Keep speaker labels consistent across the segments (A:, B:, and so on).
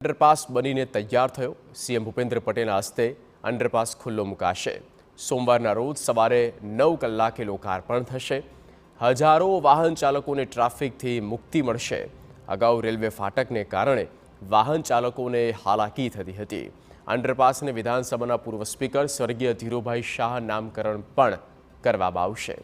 A: Underpass બનીને તૈયાર થયો। સીએમ ભૂપેન્દ્ર પટેલના હસ્તે અંડરપાસ ખુલ્લો મુકાશે। સોમવારના રોજ સવારે 9 કલાકે લોકાર્પણ થશે। હજારો વાહન ચાલકોને ટ્રાફિકથી મુક્તિ મળશે। અગાઉ રેલવે ફાટકને કારણે વાહન ચાલકોને હાલાકી થતી હતી। અંડરપાસને વિધાનસભાના પૂર્વ સ્પીકર સ્વર્ગીય ધીરુભાઈ શાહ નામકરણ પણ કરવામાં આવશે।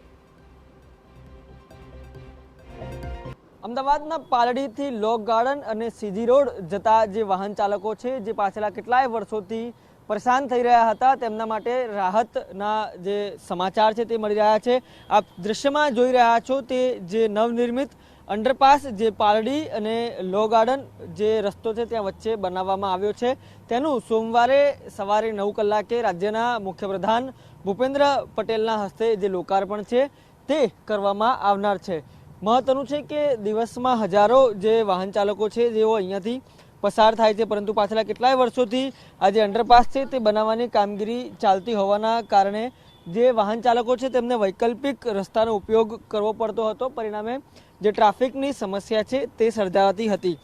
B: અમદાવાદના પાલડીથી લોક ગાર્ડન અને સીજી રોડ જતા જે વાહન ચાલકો છે જે પાછલા કેટલાય વર્ષોથી પરેશાન થઈ રહ્યા હતા તેમના માટે રાહતના જે સમાચાર છે તે મળી રહ્યા છે। આપ દૃશ્યમાં જોઈ રહ્યા છો તે જે નવનિર્મિત અંડરપાસ જે પાલડી અને લો ગાર્ડન જે રસ્તો છે ત્યાં વચ્ચે બનાવવામાં આવ્યો છે તેનું સોમવારે સવારે 9 કલાકે રાજ્યના મુખ્યપ્રધાન ભૂપેન્દ્ર પટેલના હસ્તે જે લોકાર્પણ છે તે કરવામાં આવનાર છે। મહત્વનું છે કે દિવસમાં હજારો જે વાહન ચાલકો છે જેઓ અહીંયાથી પસાર થાય છે, પરંતુ પાછલા કેટલાય વર્ષોથી આ જે અંડરપાસ છે તે બનાવવાની કામગીરી ચાલતી હોવાના કારણે જે વાહન ચાલકો છે તેમને વૈકલ્પિક રસ્તાનો ઉપયોગ કરવો પડતો હતો। પરિણામે જે ટ્રાફિકની સમસ્યા છે તે સર્જાતી હતી।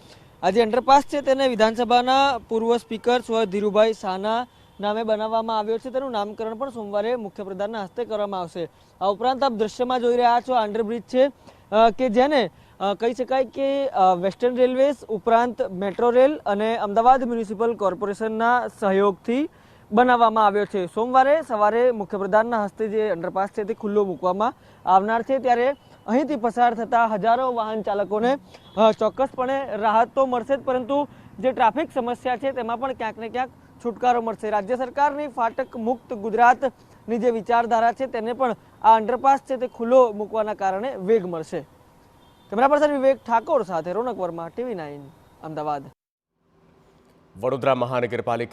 B: આ જે અંડરપાસ છે તેને વિધાનસભાના પૂર્વ સ્પીકર સ્વ ધીરુભાઈ શાહના નામે બનાવવામાં આવ્યો છે। તેનું નામકરણ પણ સોમવારે મુખ્યપ્રધાનના હસ્તે કરવામાં આવશે। આ ઉપરાંત આપ દ્રશ્યમાં જોઈ રહ્યા છો અંડરબ્રિજ છે કે જેને કહી શકાય કે વેસ્ટર્ન રેલવેઝ ઉપરાંત મેટ્રો રેલ અને અમદાવાદ મ્યુનિસિપલ કોર્પોરેશનના સહયોગથી બનાવવામાં આવ્યો છે। સોમવારે સવારે મુખ્યપ્રધાનના હસ્તે જે અંડરપાસ છે તે ખુલ્લો મૂકવામાં આવનાર છે, ત્યારે અહીંથી પસાર થતા હજારો વાહન ચાલકોને ચોક્કસપણે રાહત તો મળશે જ, પરંતુ જે ટ્રાફિક સમસ્યા છે તેમાં પણ ક્યાંક ને ક્યાંક છુટકારો મળશે। રાજ્ય સરકારની ફાટક મુક્ત ગુજરાતની જે વિચારધારા છે તેને પણ આ અંડરપાસ છે તે ખુલ્લો મૂકવાના કારણે વેગ મળશે। કેમેરા પર્સન વિવેક ઠાકોર સાથે રોનક વર્મા, TV9 અમદાવાદ।
A: વડોદરા મહાનગરપાલિકા